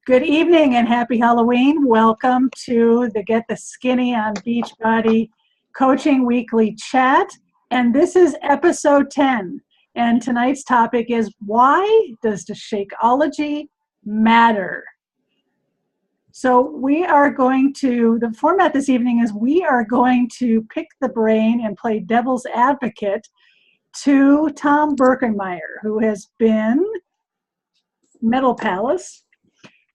Good evening and happy Halloween. Welcome to the Get the Skinny on Beachbody Coaching Weekly Chat. And this is episode 10. And tonight's topic is, why does the Shakeology matter? So the format this evening is we are going to pick the brain and play devil's advocate to Tom Birkenmeyer, who has been Metal Palace,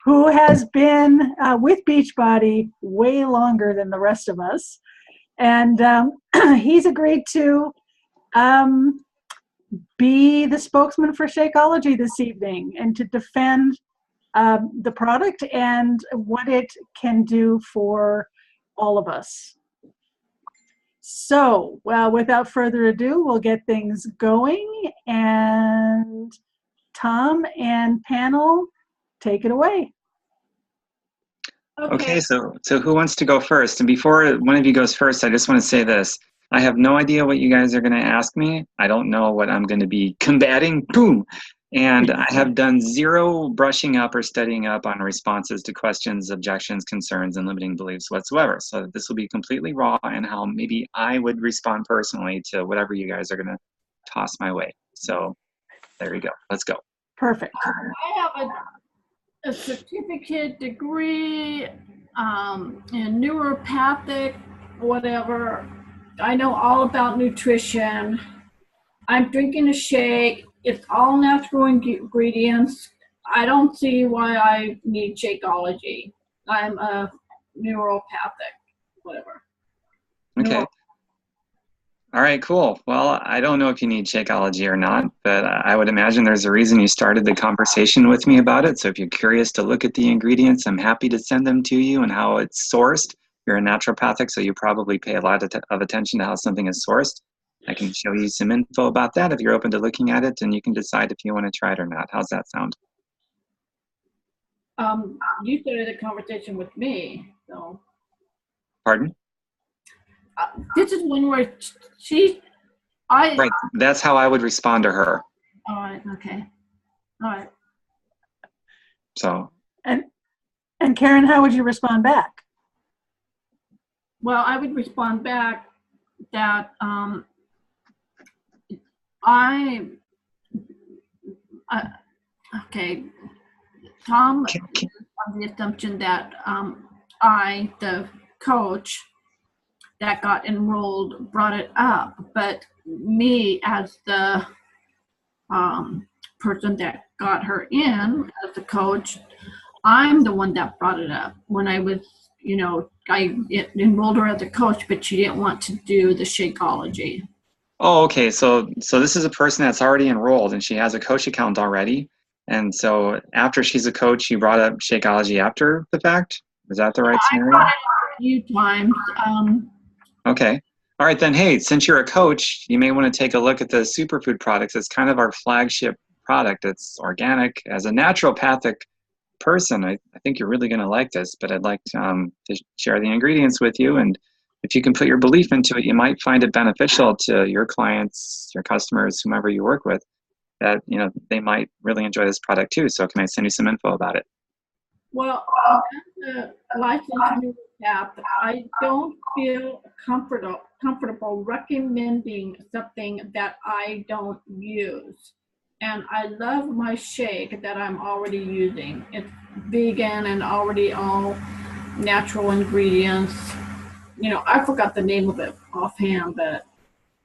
who has been with Beachbody way longer than the rest of us. And he's agreed to be the spokesman for Shakeology this evening and to defend the product and what it can do for all of us. So, without further ado, we'll get things going. And Tom and panel, take it away. Okay, so who wants to go first? And before one of you goes first, I just want to say this. I have no idea what you guys are going to ask me. I don't know what I'm going to be combating. Boom! And I have done zero brushing up or studying up on responses to questions, objections, concerns, and limiting beliefs whatsoever. So this will be completely raw and how maybe I would respond personally to whatever you guys are going to toss my way. So there you go. Let's go. Perfect. I have a certificate degree in neuropathic, whatever. I know all about nutrition. I'm drinking a shake. It's all natural ingredients. I don't see why I need Shakeology. I'm a neuropathic, whatever. Okay. All right, cool. Well, I don't know if you need Shakeology or not, but I would imagine there's a reason you started the conversation with me about it. So if you're curious to look at the ingredients, I'm happy to send them to you and how it's sourced. You're a naturopathic, so you probably pay a lot of attention to how something is sourced. I can show you some info about that if you're open to looking at it, and you can decide if you want to try it or not. How's that sound? You started a conversation with me, so. Pardon? This is one where Right, that's how I would respond to her. All right, okay. All right. So. And Karen, how would you respond back? Well, I would respond back that okay, Tom, on the assumption that I, the coach that got enrolled, brought it up, but me as the person that got her in as the coach, I'm the one that brought it up when I was, I enrolled her as a coach, but she didn't want to do the Shakeology. Oh, okay. So this is a person that's already enrolled and she has a coach account already. And so after she's a coach, you brought up Shakeology after the fact? Is that the right scenario? I brought it up a few times. Okay. All right, then, hey, since you're a coach, you may want to take a look at the superfood products. It's kind of our flagship product. It's organic. As a naturopathic person, I think you're really going to like this, but I'd like to share the ingredients with you. And if you can put your belief into it, you might find it beneficial to your clients, your customers, whomever you work with, that, they might really enjoy this product too. So can I send you some info about it? Well, as a licensed naturopath, I don't feel comfortable recommending something that I don't use. And I love my shake that I'm already using. It's vegan and already all natural ingredients. I forgot the name of it offhand, but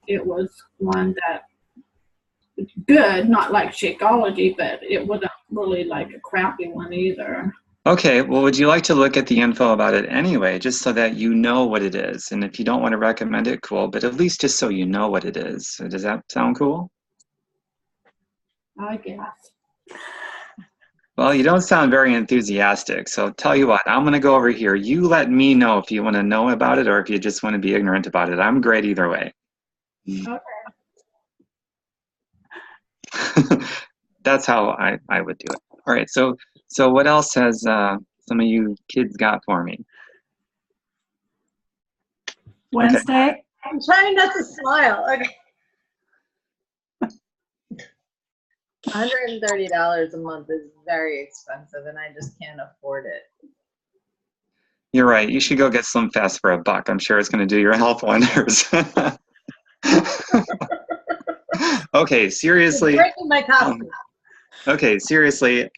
it was one that was good, not like Shakeology, but it wasn't really like a crappy one either. Okay, well, would you like to look at the info about it anyway, just so that you know what it is? And if you don't want to recommend it, cool, but at least just so you know what it is. So does that sound cool? I guess. Well, you don't sound very enthusiastic, so tell you what, I'm going to go over here. You let me know if you want to know about it or if you just want to be ignorant about it. I'm great either way. Okay. That's how I would do it. All right, so what else has some of you kids got for me? Wednesday? Okay. I'm trying not to smile. Okay. $130 a month is very expensive, and I just can't afford it. You're right. You should go get Slim Fast for $1. I'm sure it's going to do your health wonders. Okay, seriously. You're breaking my coffee. Okay, seriously.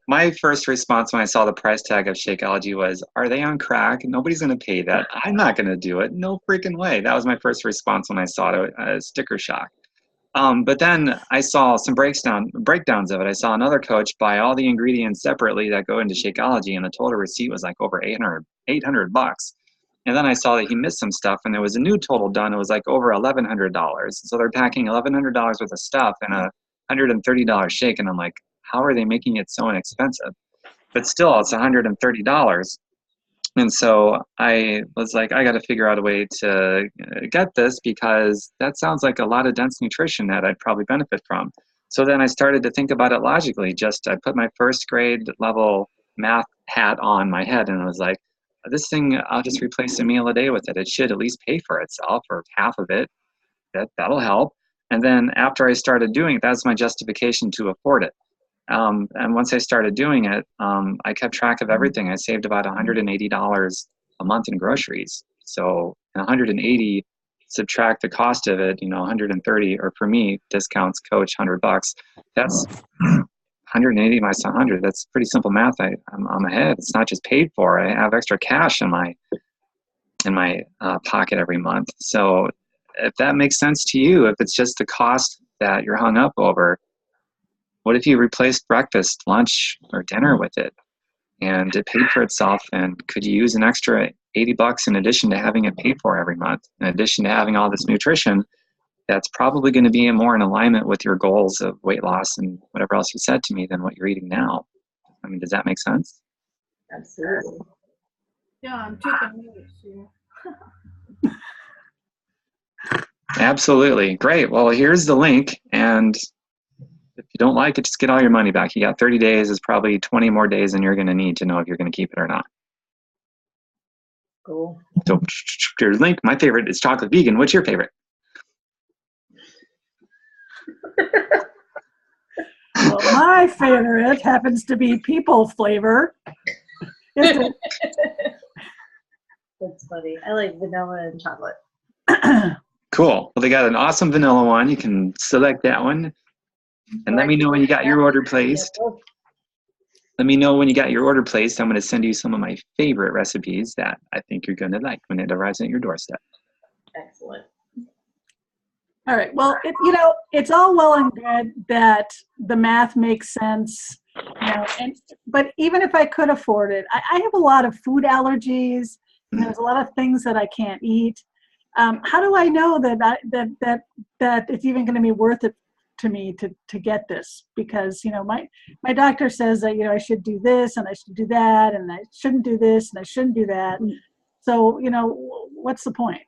My first response when I saw the price tag of Shakeology was, "Are they on crack? Nobody's going to pay that. I'm not going to do it. No freaking way." That was my first response when I saw it. Sticker shock. But then I saw some breakdowns of it. I saw another coach buy all the ingredients separately that go into Shakeology, and the total receipt was like over $800. And then I saw that he missed some stuff, and there was a new total done. It was like over $1,100. So they're packing $1,100 worth of stuff in a $130 shake, and I'm like, how are they making it so inexpensive? But still, it's $130. And so I was like, I got to figure out a way to get this, because that sounds like a lot of dense nutrition that I'd probably benefit from. So then I started to think about it logically. I put my first grade level math hat on my head, and I was like, this thing, I'll just replace a meal a day with it. It should at least pay for itself, or half of it. That'll help. And then after I started doing it, that's my justification to afford it. And once I started doing it, I kept track of everything. I saved about $180 a month in groceries. So 180, subtract the cost of it, 130, or for me, discounts, coach, $100. That's 180 minus 100. That's pretty simple math. I'm ahead. It's not just paid for. I have extra cash in my pocket every month. So if that makes sense to you, if it's just the cost that you're hung up over, what if you replaced breakfast, lunch, or dinner with it, and it paid for itself? And could you use an extra $80 in addition to having it paid for every month, in addition to having all this nutrition that's probably going to be more in alignment with your goals of weight loss and whatever else you said to me than what you're eating now? I mean, does that make sense? Absolutely. Yeah, I'm taking notes here. Absolutely. Great. Well, here's the link. And if you don't like it, just get all your money back. You got 30 days. It's probably 20 more days than you're going to need to know if you're going to keep it or not. Cool. So here's the link. My favorite is chocolate vegan. What's your favorite? Well, my favorite happens to be people flavor. That's funny. I like vanilla and chocolate. Cool. Well, they got an awesome vanilla one. You can select that one. And let me know when you got your order placed. Let me know when you got your order placed. I'm going to send you some of my favorite recipes that I think you're going to like when it arrives at your doorstep. Excellent. All right. Well, it's all well and good that the math makes sense, but even if I could afford it, I have a lot of food allergies. And there's a lot of things that I can't eat. How do I know that it's even going to be worth it to me to get this? Because my doctor says that I should do this and I should do that, and I shouldn't do this and I shouldn't do that. So what's the point?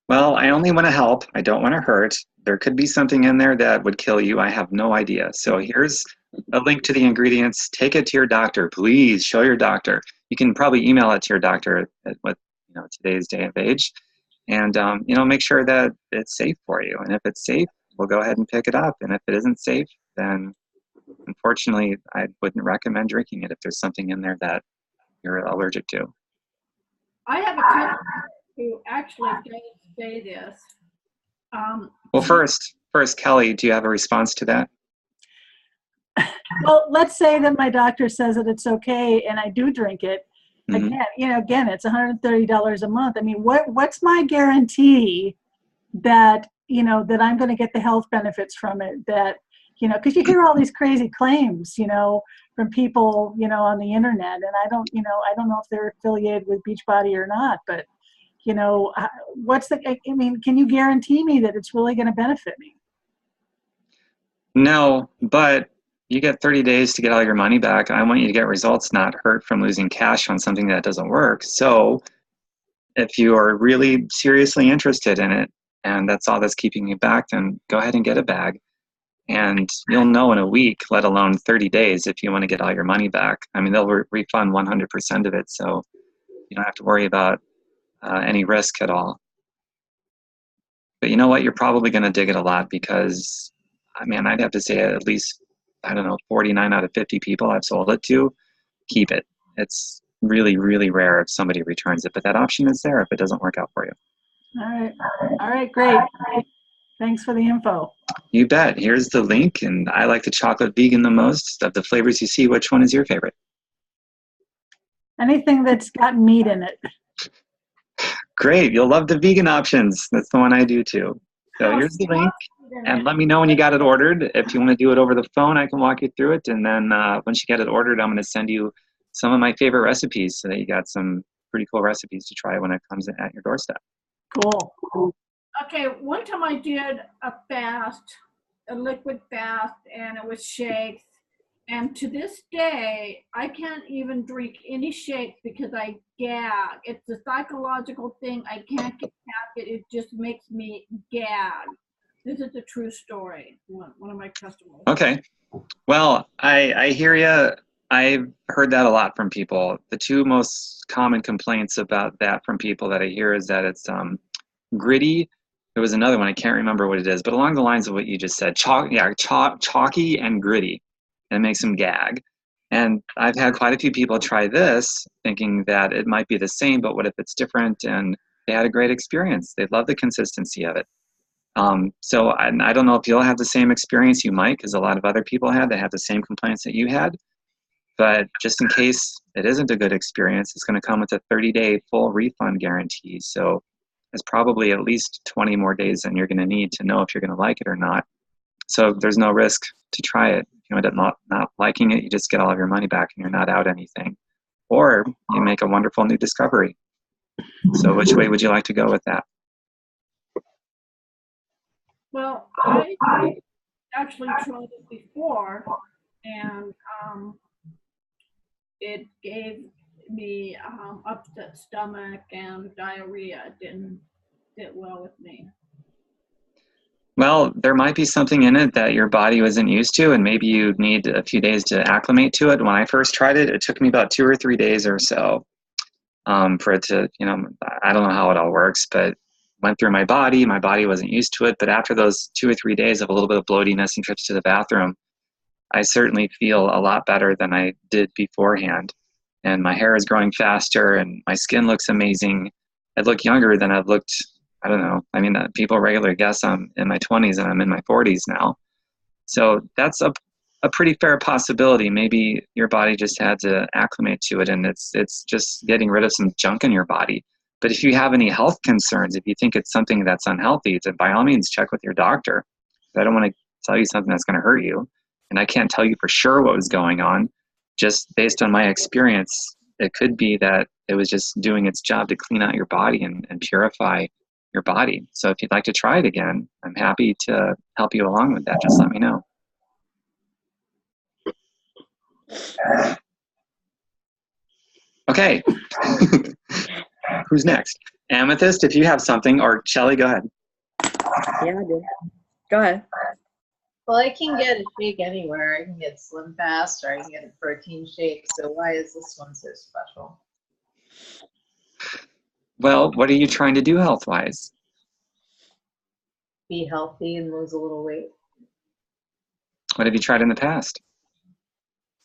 Well, I only want to help. I don't want to hurt. There could be something in there that would kill you. I have no idea. So here's a link to the ingredients. Take it to your doctor. Please show your doctor. You can probably email it to your doctor at today's day of age, and make sure that it's safe for you. And if it's safe, we'll go ahead and pick it up. And if it isn't safe, then unfortunately, I wouldn't recommend drinking it if there's something in there that you're allergic to. I have a cousin who actually does say this. Well, first, Kelly, do you have a response to that? Well, let's say that my doctor says that it's okay and I do drink it. Again, it's $130 a month. I mean, what's my guarantee that that I'm going to get the health benefits from it? That because you hear all these crazy claims, from people, on the internet, and I don't know if they're affiliated with Beachbody or not, but can you guarantee me that it's really going to benefit me? No, but you get 30 days to get all your money back. I want you to get results, not hurt from losing cash on something that doesn't work. So if you are really seriously interested in it and that's all that's keeping you back, then go ahead and get a bag. And you'll know in a week, let alone 30 days, if you want to get all your money back. I mean, they'll refund 100% of it, so you don't have to worry about any risk at all. But you know what? You're probably going to dig it a lot because, I'd have to say at least I don't know, 49 out of 50 people I've sold it to keep it. It's really, really rare if somebody returns it, but that option is there if it doesn't work out for you. All right, great. Thanks for the info. You bet. Here's the link, and I like the chocolate vegan the most. Of the flavors you see, which one is your favorite? Anything that's got meat in it. Great. You'll love the vegan options. That's the one I do too. So here's the link, and let me know when you got it ordered. If you want to do it over the phone, I can walk you through it, and then once you get it ordered, I'm going to send you some of my favorite recipes so that you got some pretty cool recipes to try when it comes in at your doorstep. Cool. Okay, one time I did a fast, a liquid fast, and it was shakes. And to this day, I can't even drink any shakes because I gag. It's a psychological thing. I can't get past it. It just makes me gag. This is a true story. One of my customers. Okay. Well, I hear you. I've heard that a lot from people. The two most common complaints about that from people that I hear is that it's gritty. There was another one, I can't remember what it is, but along the lines of what you just said, chalky and gritty, and it makes them gag. And I've had quite a few people try this thinking that it might be the same, but what if it's different? And they had a great experience. They love the consistency of it. So I don't know if you'll have the same experience. You might, because a lot of other people had that have the same complaints that you had. But just in case it isn't a good experience, it's going to come with a 30-day full refund guarantee. So it's probably at least 20 more days than you're going to need to know if you're going to like it or not. So there's no risk to try it. If you end up not liking it, you just get all of your money back and you're not out anything. Or you make a wonderful new discovery. So which way would you like to go with that? Well, I actually tried it before, and it gave me upset stomach and diarrhea. It didn't sit well with me. Well, there might be something in it that your body wasn't used to, and maybe you need a few days to acclimate to it. When I first tried it, it took me about 2 or 3 days or so for it to, I don't know how it all works, but went through my body. My body wasn't used to it, but after those 2 or 3 days of a little bit of bloatiness and trips to the bathroom, I certainly feel a lot better than I did beforehand. And my hair is growing faster, and my skin looks amazing. I look younger than I've looked, I don't know. I mean, people regularly guess I'm in my 20s and I'm in my 40s now. So that's a pretty fair possibility. Maybe your body just had to acclimate to it, and it's just getting rid of some junk in your body. But if you have any health concerns, if you think it's something that's unhealthy, then by all means check with your doctor. I don't want to tell you something that's going to hurt you, and I can't tell you for sure what was going on. Just based on my experience, it could be that it was just doing its job to clean out your body and purify your body. So if you'd like to try it again, I'm happy to help you along with that. Just let me know. Okay. Who's next? Amethyst, if you have something, or Shelly, go ahead. Yeah, I do. Go ahead. Well, I can get a shake anywhere. I can get Slim Fast or I can get a protein shake. So why is this one so special? Well, what are you trying to do health-wise? Be healthy and lose a little weight. What have you tried in the past?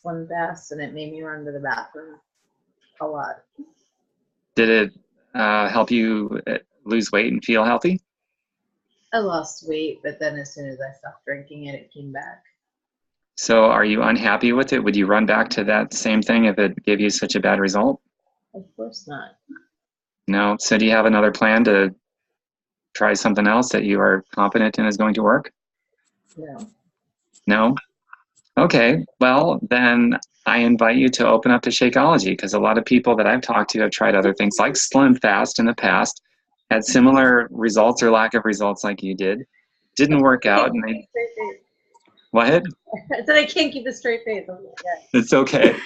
Slim Fast, and it made me run to the bathroom a lot. Did it help you lose weight and feel healthy? I lost weight, but then as soon as I stopped drinking it, it came back. So are you unhappy with it? Would you run back to that same thing if it gave you such a bad result? Of course not. No. So do you have another plan to try something else that you are confident in is going to work? No. No? Okay. Well, then I invite you to open up to Shakeology, because a lot of people that I've talked to have tried other things like Slim Fast in the past, had similar results or lack of results like you did, didn't work out, and they... What? I said I can't keep a straight face. It's okay.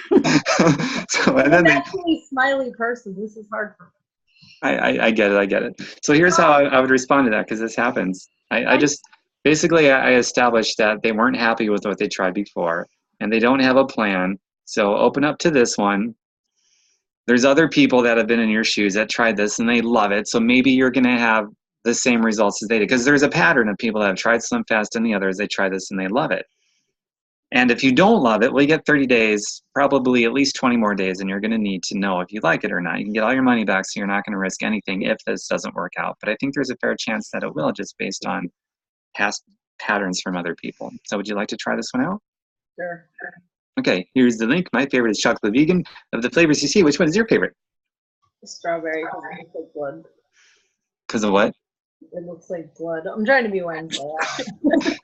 So, and then I'm actually a smiley person. This is hard for me. I get it. So here's how I would respond to that, because this happens. I just, basically I established that they weren't happy with what they tried before, and they don't have a plan. So open up to this one. There's other people that have been in your shoes that tried this and they love it. So maybe you're going to have the same results as they did, because there's a pattern of people that have tried Slim Fast and the others, they try this and they love it. And if you don't love it, well, you get 30 days, probably at least 20 more days, and you're going to need to know if you like it or not. You can get all your money back, so you're not going to risk anything if this doesn't work out. But I think there's a fair chance that it will, just based on past patterns from other people. So would you like to try this one out? Sure. Okay, here's the link. My favorite is chocolate vegan. Of the flavors you see, which one is your favorite? Strawberry, because it looks like blood. Because of what? It looks like blood. I'm trying to be Wednesday.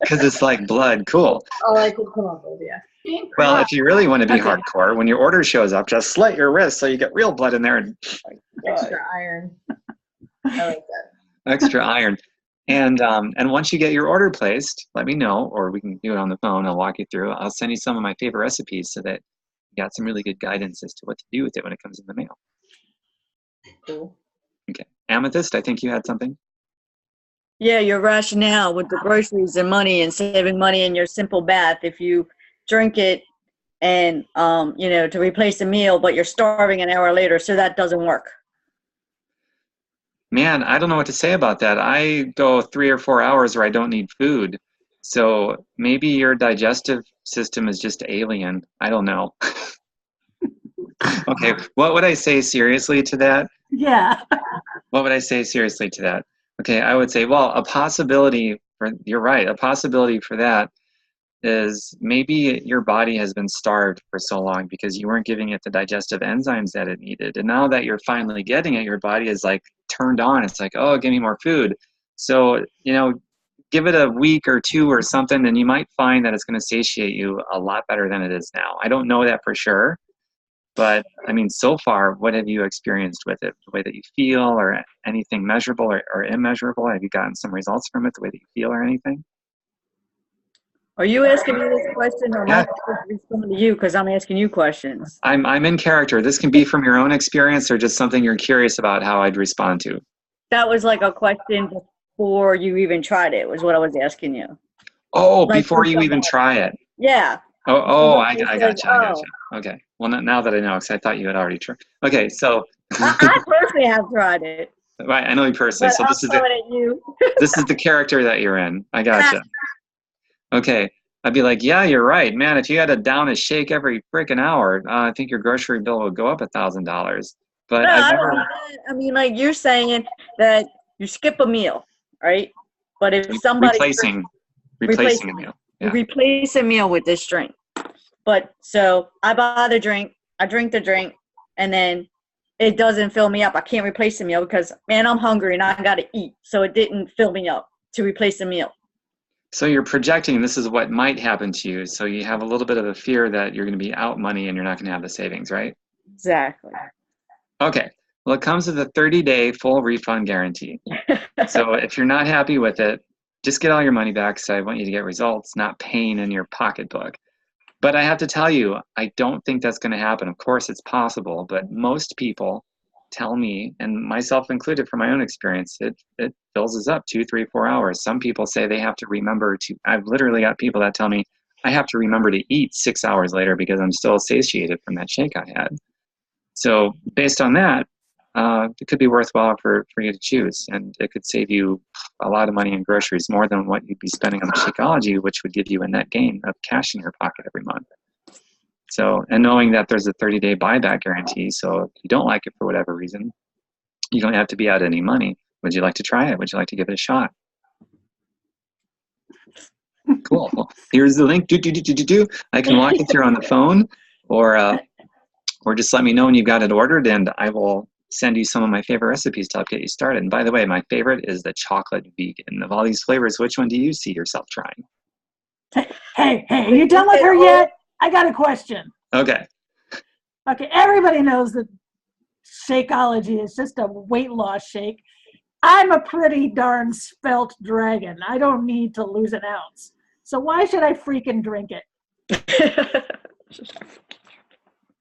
Because it's like blood. Cool. All I could come up with, yeah. Pink Well, rock. if you really want to be Okay. hardcore, when your order shows up, just slit your wrist so you get real blood in there and Extra iron. I like that. extra iron. And once you get your order placed, let me know, or we can do it on the phone. I'll walk you through. I'll send you some of my favorite recipes so that you got some really good guidance as to what to do with it when it comes in the mail. Cool. Okay. Amethyst, I think you had something. Yeah, your rationale with the groceries and money and saving money in your simple bath. If you drink it and, to replace a meal, but you're starving an hour later, so that doesn't work. Man, I don't know what to say about that. I go 3 or 4 hours where I don't need food. So maybe your digestive system is just alien. I don't know. Okay, what would I say seriously to that? Yeah. What would I say seriously to that? Okay, I would say, well, a possibility you're right, a possibility for that is maybe your body has been starved for so long because you weren't giving it the digestive enzymes that it needed. And now that you're finally getting it, your body is like turned on. It's like, oh, give me more food. So, give it a week or two or something, and you might find that it's going to satiate you a lot better than it is now. I don't know that for sure. But I mean, so far, what have you experienced with it? The way that you feel, or anything measurable or immeasurable? Have you gotten some results from it, the way that you feel or anything? Are you asking me this question, or am Yeah. I supposed to respond to you because I'm asking you questions? I'm in character. This can be from your own experience or just something you're curious about how I'd respond to. That was like a question before you even tried it, was what I was asking you. Oh, Like before for you even somebody. try it. Yeah. I Somebody gotcha. says, I gotcha. Okay. Well, now that I know, because I thought you had already tried. Okay, so I personally have tried it, right, I know you personally. but So I'm this is throwing at you. this is the character that you're in. I gotcha. Okay. I'd be like, yeah, you're right, man. If you had to down a shake every freaking hour, I think your grocery bill would go up $1,000. But No, I've I don't never mean that. I mean, like you're saying that you skip a meal, right? But if somebody replacing a meal. you Yeah. replace a meal with this drink. But so I buy the drink, I drink the drink, and then it doesn't fill me up. I can't replace the meal because, man, I'm hungry and I got to eat. So it didn't fill me up to replace the meal. So you're projecting this is what might happen to you. So you have a little bit of a fear that you're going to be out money and you're not going to have the savings, right? Exactly. Okay. Well, it comes with a 30-day full refund guarantee. So if you're not happy with it, just get all your money back. So I want you to get results, not pain in your pocketbook. But I have to tell you, I don't think that's going to happen. Of course, it's possible, but most people tell me, and myself included from my own experience, it fills us up 2, 3, 4 hours. Some people say they have to remember to, I've literally got people that tell me I have to remember to eat 6 hours later because I'm still satiated from that shake I had. So based on that, it could be worthwhile for you to choose, and it could save you a lot of money in groceries, more than what you'd be spending on Shakeology, which would give you a net gain of cash in your pocket every month. So, and knowing that there's a 30-day buyback guarantee, so if you don't like it for whatever reason, you don't have to be out any money. Would you like to try it? Would you like to give it a shot? Cool. Well, here's the link. I can walk you through on the phone, or just let me know when you've got it ordered, and I will send you some of my favorite recipes to help get you started. And by the way, my favorite is the chocolate vegan. Of all these flavors, which one do you see yourself trying? Hey, are you done with her yet? I got a question. Okay. Okay, everybody knows that Shakeology is just a weight loss shake. I'm a pretty darn svelte dragon. I don't need to lose an ounce. So why should I freaking drink it?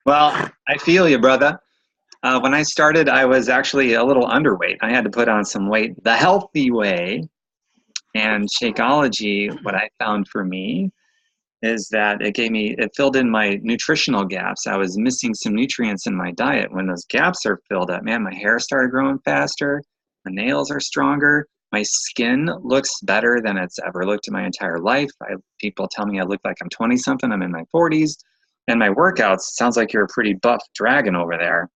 Well, I feel you, brother. When I started, I was actually a little underweight. I had to put on some weight the healthy way. And Shakeology, what I found for me is that it filled in my nutritional gaps. I was missing some nutrients in my diet. When those gaps are filled up, man, my hair started growing faster, my nails are stronger, My skin looks better than it's ever looked in my entire life. People tell me I look like I'm 20-something. I'm in my 40s. And my workouts, sounds like you're a pretty buff dragon over there.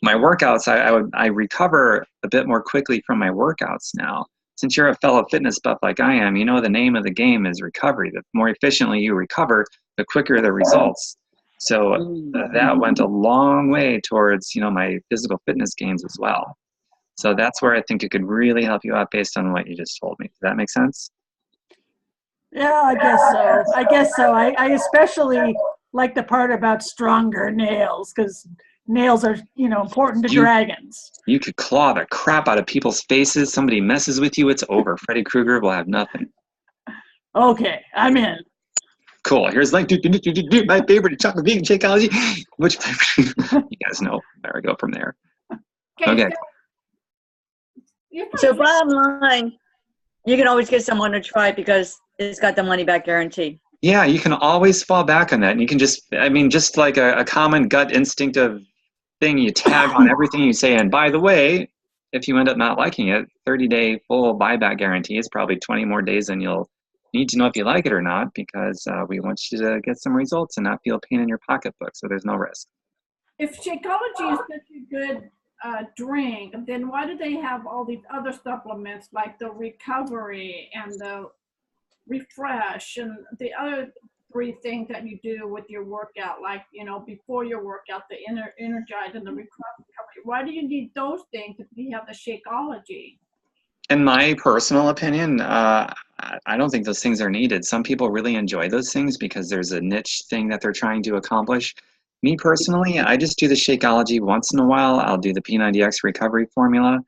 My workouts, I recover a bit more quickly from my workouts now. Since you're a fellow fitness buff like I am, you know the name of the game is recovery. The more efficiently you recover, the quicker the results. So that went a long way towards, my physical fitness gains as well. So that's where I think it could really help you out based on what you just told me. Does that make sense? Yeah, I guess so. I especially like the part about stronger nails, because nails are, important to dragons. You could claw the crap out of people's faces. Somebody messes with you, it's over. Freddy Krueger will have nothing. Okay, I'm in. Cool. Here's my favorite chocolate vegan Shakeology. Which you guys know where I go from there. Okay. So bottom line, you can always get someone to try because it's got the money back guarantee. Yeah, you can always fall back on that. And you can just like a common gut instinctive thing, you tag on everything you say. And by the way, if you end up not liking it, 30-day full buyback guarantee is probably 20 more days than you'll need to know if you like it or not, because we want you to get some results and not feel pain in your pocketbook. So there's no risk. If Shakeology is such a good drink, then why do they have all these other supplements like the recovery and the refresh and the other 3 things that you do with your workout, like, before your workout, the energize and the recovery? Why do you need those things if you have the Shakeology? In my personal opinion, I don't think those things are needed. Some people really enjoy those things because there's a niche thing that they're trying to accomplish. Me personally, I just do the Shakeology once in a while. I'll do the P90X recovery formula.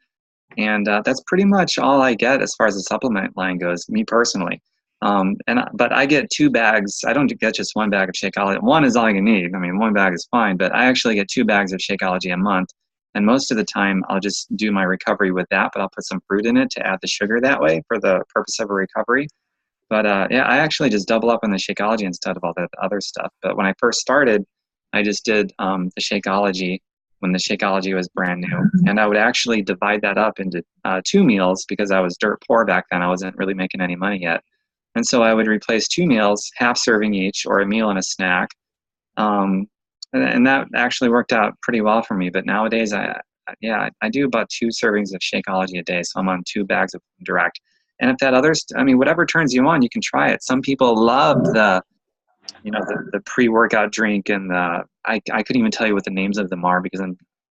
And that's pretty much all I get as far as the supplement line goes, me personally. But I get 2 bags. I don't get just 1 bag of Shakeology. 1 is all I can need. 1 bag is fine, but I actually get 2 bags of Shakeology a month. And most of the time, I'll just do my recovery with that, but I'll put some fruit in it to add the sugar that way for the purpose of a recovery. But yeah, I actually just double up on the Shakeology instead of all that other stuff. But when I first started, I just did the Shakeology when the Shakeology was brand new. And I would actually divide that up into 2 meals because I was dirt poor back then. I wasn't really making any money yet. And so I would replace 2 meals, half serving each, or a meal and a snack. And that actually worked out pretty well for me. But nowadays, I do about 2 servings of Shakeology a day. So I'm on 2 bags of direct. And if that whatever turns you on, you can try it. Some people love the pre-workout drink, and I couldn't even tell you what the names of them are because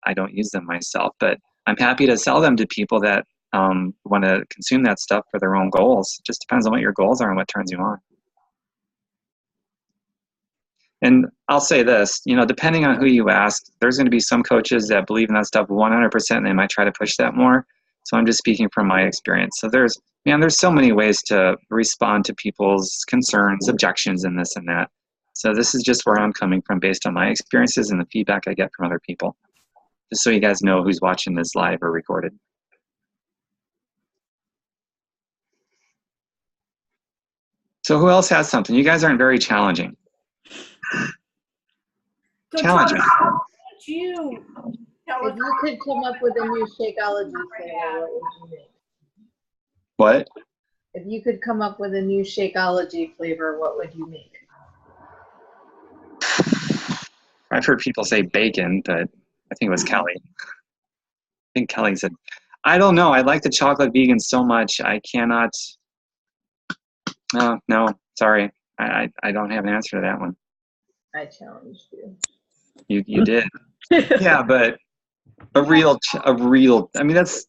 I don't use them myself. But I'm happy to sell them to people that want to consume that stuff for their own goals. It just depends on what your goals are and what turns you on. And I'll say this, depending on who you ask, there's going to be some coaches that believe in that stuff 100%, and they might try to push that more. So I'm just speaking from my experience. So there's so many ways to respond to people's concerns, objections, and this and that. So this is just where I'm coming from based on my experiences and the feedback I get from other people. Just so you guys know who's watching this live or recorded. So who else has something? You guys aren't very challenging. So Challenging. if you could come up with a new Shakeology flavor, what would you make? What? If you could come up with a new Shakeology flavor, what would you make? I've heard people say bacon, but I think it was Kelly. I think Kelly said, I don't know. I like the chocolate vegan so much. I cannot. No, sorry. I don't have an answer to that one. I challenged you. You did. Yeah, but a real, that's,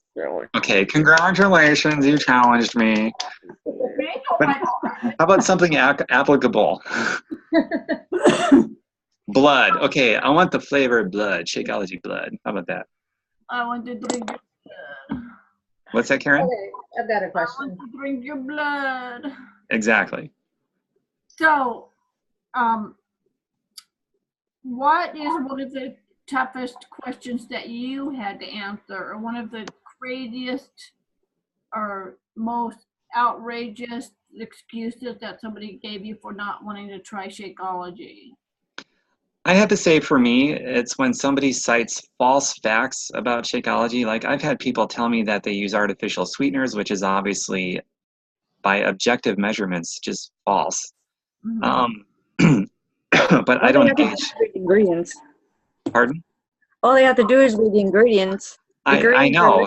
okay, congratulations, you challenged me. But how about something applicable? Blood. Okay, I want the flavor of blood, Shakeology blood. How about that? I want to drink your blood. What's that, Karen? Okay, I've got a I question. want to drink your blood. Exactly. So, what is one of the toughest questions that you had to answer, or one of the craziest or most outrageous excuses that somebody gave you for not wanting to try Shakeology? I have to say, for me, it's when somebody cites false facts about Shakeology. Like, I've had people tell me that they use artificial sweeteners, which is obviously, by objective measurements, just false. Mhm. But I All they don't have to do engage. is read the ingredients. Pardon? All they have to do is read the ingredients. The I ingredients are know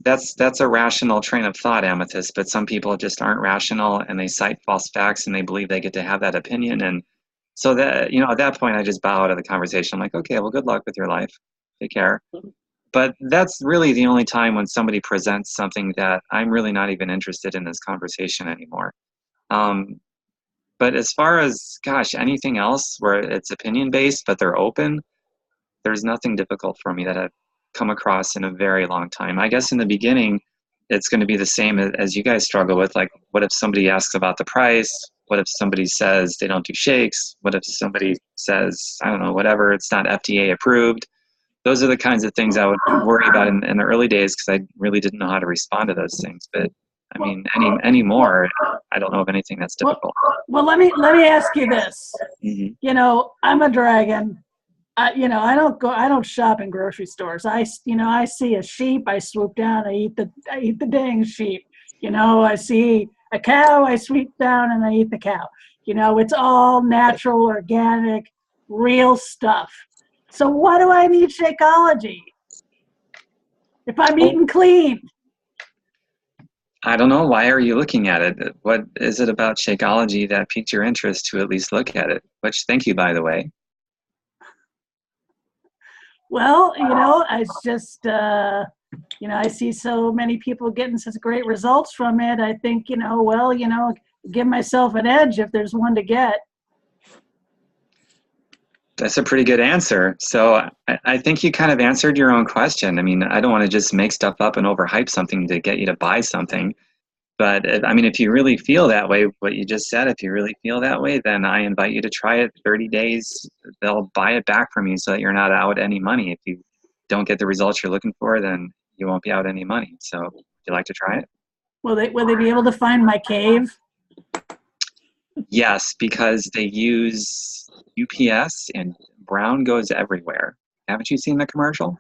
that's a rational train of thought, Amethyst, but some people just aren't rational and they cite false facts and they believe they get to have that opinion. And so that, at that point, I just bow out of the conversation. I'm like, okay, well, good luck with your life. Take care. But that's really the only time when somebody presents something that I'm really not even interested in this conversation anymore. But as far as, gosh, anything else where it's opinion based, but they're open, there's nothing difficult for me that I've come across in a very long time. I guess in the beginning, it's going to be the same as you guys struggle with. Like, what if somebody asks about the price? What if somebody says they don't do shakes? What if somebody says, I don't know, whatever, it's not FDA approved? Those are the kinds of things I would worry about in the early days because I really didn't know how to respond to those things. But I mean, anymore, I don't know of anything that's difficult. Well, let me ask you this. Mhm. I'm a dragon. I don't shop in grocery stores. I see a sheep, I swoop down, I eat the dang sheep. I see a cow, I swoop down and I eat the cow. It's all natural, organic, real stuff. So what do I need Shakeology if I'm eating clean? I don't know. Why are you looking at it? What is it about Shakeology that piqued your interest to at least look at it? Which, thank you, by the way. Well, it's just, I see so many people getting such great results from it. I think, give myself an edge if there's one to get. That's a pretty good answer. So I think you kind of answered your own question. I mean, I don't want to just make stuff up and overhype something to get you to buy something. But if you really feel that way, what you just said, if you really feel that way, then I invite you to try it 30 days. They'll buy it back from you so that you're not out any money. If you don't get the results you're looking for, then you won't be out any money. So would you like to try it? Will they be able to find my cave? Yes, because they use UPS and brown goes everywhere. Haven't you seen the commercial?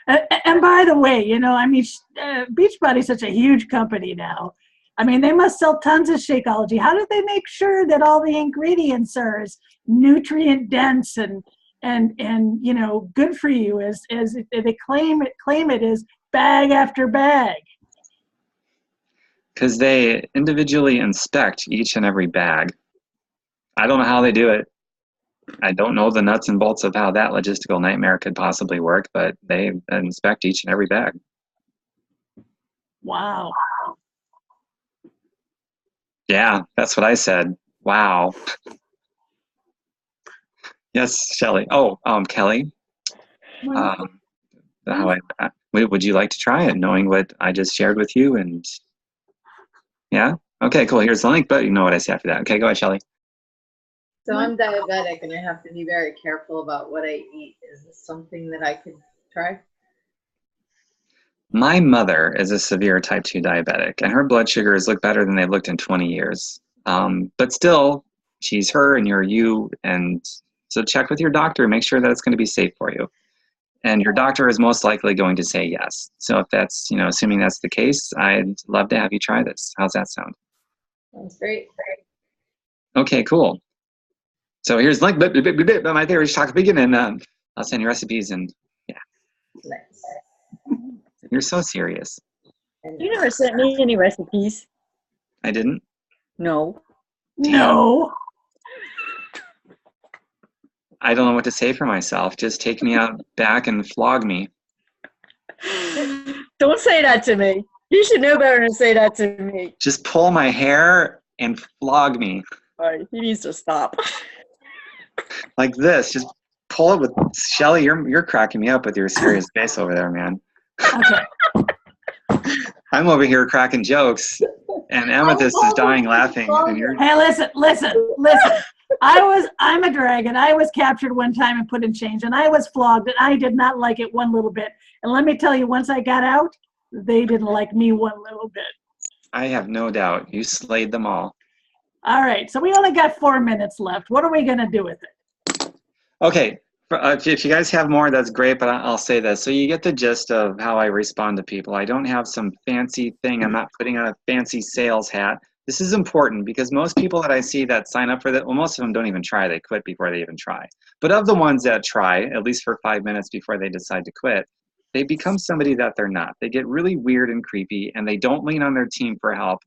And by the way, Beachbody is such a huge company now. They must sell tons of Shakeology. How do they make sure that all the ingredients are as nutrient dense and good for you as they claim it as bag after bag? Because they individually inspect each and every bag. I don't know how they do it. I don't know the nuts and bolts of how that logistical nightmare could possibly work, but they inspect each and every bag. Wow. Yeah, that's what I said. Wow. Yes, Shelley. Oh, Kelly. Would you like to try it, knowing what I just shared with you? And yeah, okay, cool. Here's the link, but you know what I say after that. Okay, go ahead, Shelley. So I'm diabetic and I have to be very careful about what I eat. Is this something that I could try? My mother is a severe type 2 diabetic, and her blood sugars look better than they've looked in 20 years. But still, she's her and you're you, and so check with your doctor, make sure that it's going to be safe for you. And your doctor is most likely going to say yes. So if that's, assuming that's the case, I'd love to have you try this. How's that sound? Sounds great. Okay, cool. So here's the link, but my favorite chocolate vegan, and I'll send you recipes, and yeah. Nice. You're so serious. You never sent me any recipes. I didn't? No. No. I don't know what to say for myself. Just take me out back and flog me. Don't say that to me. You should know better than to say that to me. Just pull my hair and flog me. All right, he needs to stop. Like this. Just pull it with Shelley. You're cracking me up with your serious face over there, man. Okay. I'm over here cracking jokes, and Amethyst is dying laughing. And you're... Hey, listen. I'm a dragon. I was captured one time and put in chains, and I was flogged, and I did not like it one little bit. And let me tell you, once I got out, they didn't like me one little bit. I have no doubt. You slayed them all. All right, so we only got 4 minutes left. What are we going to do with it? Okay, if you guys have more, that's great, but I'll say this. So you get the gist of how I respond to people. I don't have some fancy thing. I'm not putting on a fancy sales hat. This is important because most people that I see that sign up for that, well, most of them don't even try. They quit before they even try. But of the ones that try, at least for 5 minutes before they decide to quit, they become somebody that they're not. They get really weird and creepy, and they don't lean on their team for help.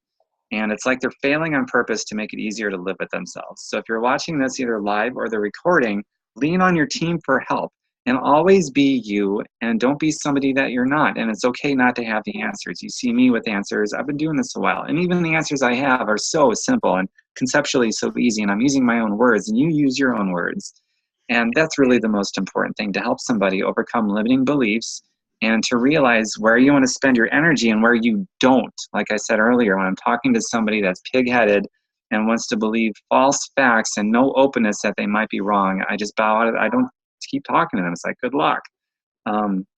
And it's like they're failing on purpose to make it easier to live with themselves. So if you're watching this either live or the recording, lean on your team for help and always be you, and don't be somebody that you're not. And it's okay not to have the answers. You see me with answers. I've been doing this a while, and even the answers I have are so simple and conceptually so easy, and I'm using my own words and you use your own words. And that's really the most important thing, to help somebody overcome limiting beliefs and to realize where you want to spend your energy and where you don't. Like I said earlier, when I'm talking to somebody that's pig-headed and wants to believe false facts and no openness that they might be wrong, I just bow out. I don't keep talking to them. It's like, good luck.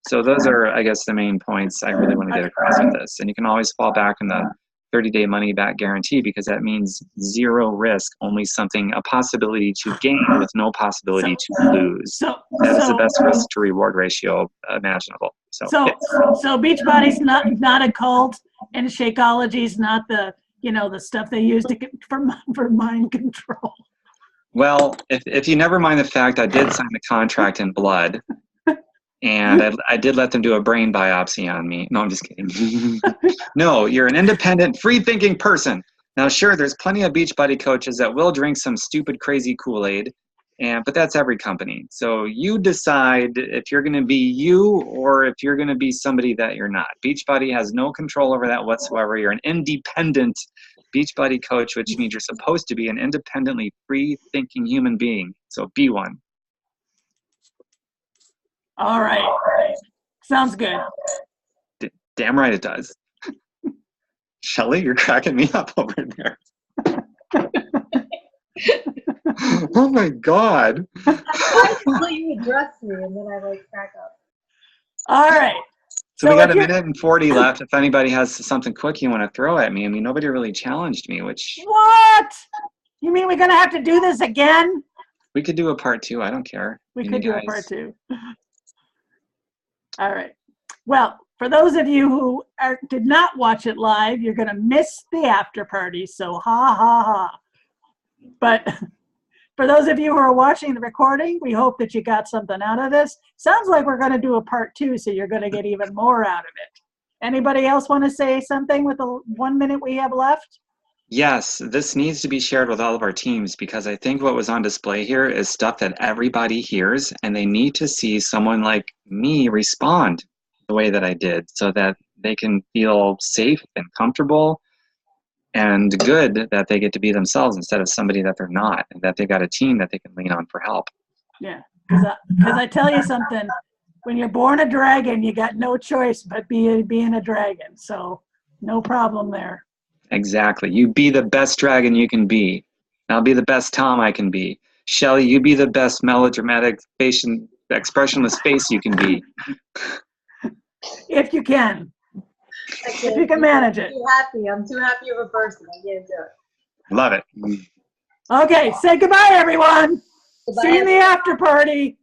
So those are, I guess, the main points I really want to get across with this. And you can always fall back on the 30-day money-back guarantee, because that means zero risk, only a possibility to gain with no possibility to lose. That is the best risk to reward ratio imaginable. So Beachbody's not a cult, and Shakeology's not the stuff they use for mind control. Well, if you never mind the fact I did sign the contract in blood, and I did let them do a brain biopsy on me. No, I'm just kidding. No, you're an independent, free-thinking person. Now, sure, there's plenty of Beachbody coaches that will drink some stupid, crazy Kool-Aid, but that's every company. So you decide if you're going to be you or if you're going to be somebody that you're not. Beachbody has no control over that whatsoever. You're an independent Beachbody coach, which means you're supposed to be an independently free-thinking human being. So be one. All right. Sounds good. Damn right it does. Shelly, you're cracking me up over there. Oh my God. Until you address me, and then I crack up. All right. So we got a minute and 40 left. If anybody has something quick you want to throw at me. I mean, nobody really challenged me, which... What? You mean we're going to have to do this again? We could do a part 2. I don't care. We could do a part 2. All right. Well, for those of you who did not watch it live, you're going to miss the after party. So ha, ha, ha. But for those of you who are watching the recording, we hope that you got something out of this. Sounds like we're going to do a part 2, so you're going to get even more out of it. Anybody else want to say something with the 1 minute we have left? Yes, this needs to be shared with all of our teams, because I think what was on display here is stuff that everybody hears, and they need to see someone like me respond the way that I did, so that they can feel safe and comfortable and good that they get to be themselves instead of somebody that they're not, and that they got a team that they can lean on for help. Yeah, because I tell you something, when you're born a dragon, you got no choice but being a dragon, so no problem there. Exactly. You be the best dragon you can be. I'll be the best Tom I can be. Shelly, you be the best melodramatic, expressionless face you can be. If you can. If you can manage it. I'm too happy of a person. I can't do it. Love it. Okay, say goodbye, everyone. Goodbye. See you in the after party.